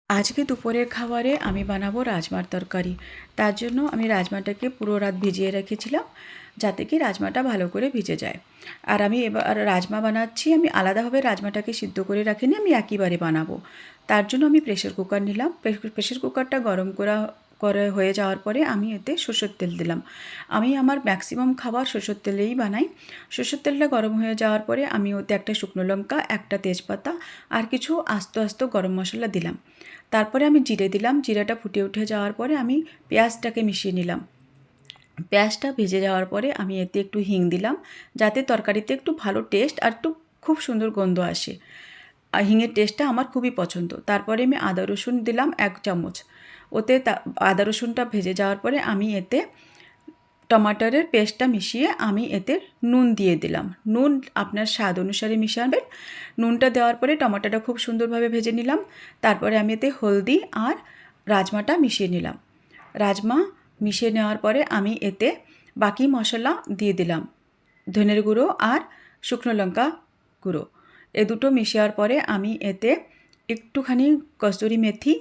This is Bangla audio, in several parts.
আজকে দুপুরের খাবারে আমি বানাবো রাজমার তরকারি। তার জন্য আমি রাজমাটাকে পুরো রাত ভিজিয়ে রেখেছিলাম, যাতে কি রাজমাটা ভালো করে ভিজে যায়। আর আমি এবার রাজমা বানাচ্ছি, আমি আলাদাভাবে রাজমাটাকে সিদ্ধ করে রাখিনি, আমি একইবারে বানাবো। তার জন্য আমি প্রেসার কুকার নিলাম। প্রেসার কুকারটা গরম করে হয়ে যাওয়ার পরে আমি এতে সরষের তেল দিলাম। আমি আমার ম্যাক্সিমাম খাবার সরষের তেলেই বানাই। সরষের তেলটা গরম হয়ে যাওয়ার পরে আমি ওতে একটা শুকনো লঙ্কা, একটা তেজপাতা আর কিছু আস্ত আস্ত গরম মশলা দিলাম। তারপরে আমি জিরে দিলাম। জিরাটা ফুটে উঠে যাওয়ার পরে আমি পেঁয়াজটাকে মিশিয়ে নিলাম। পেঁয়াজটা ভেজে যাওয়ার পরে আমি এতে একটু হিং দিলাম, যাতে তরকারিতে একটু ভালো টেস্ট আর একটু খুব সুন্দর গন্ধ আসে। আর হিঙের টেস্টটা আমার খুবই পছন্দ। তারপরে আমি আদা রসুন দিলাম 1 চামচ। ওতে আদা রসুনটা ভেজে যাওয়ার পরে আমি এতে টমাটারের পেস্টটা মিশিয়ে আমি এতে নুন দিয়ে দিলাম। নুন আপনার স্বাদ অনুসারে মিশাবেন। নুনটা দেওয়ার পরে টমাটোটা খুব সুন্দরভাবে ভেজে নিলাম। তারপরে আমি এতে হলদি আর রাজমাটা মিশিয়ে নিলাম। রাজমা মিশিয়ে নেওয়ার পরে আমি এতে বাকি মশলা দিয়ে দিলাম, ধনের গুঁড়ো আর শুকনো লঙ্কা গুঁড়ো। এ দুটো মিশিয়ে পরে আমি এতে একটুখানি কসুরি মেথি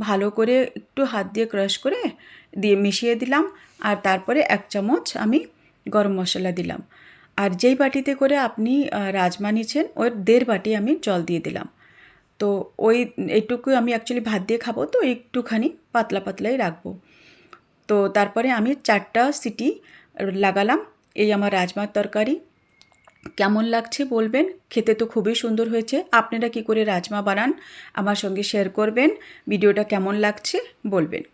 ভালো করে একটু হাত দিয়ে ক্রাশ করে দিয়ে মিশিয়ে দিলাম। আর তারপরে 1 চামচ আমি গরম মশলা দিলাম। আর যেই বাটিতে করে আপনি রাজমা নিচ্ছেন ওর 1.5 বাটি আমি জল দিয়ে দিলাম। তো এইটুকু আমি অ্যাকচুয়ালি ভাত দিয়ে খাবো, তো একটুখানি পাতলা পাতলাই রাখবো। তো তারপরে আমি 4টা সিটি লাগালাম। এই আমার রাজমার তরকারি। কেমন লাগছে বলবেন। খেতে তো খুবই সুন্দর হয়েছে। আপনারা কি করে রাজমা বানান আমার সঙ্গে শেয়ার করবেন। ভিডিওটা কেমন লাগছে বলবেন।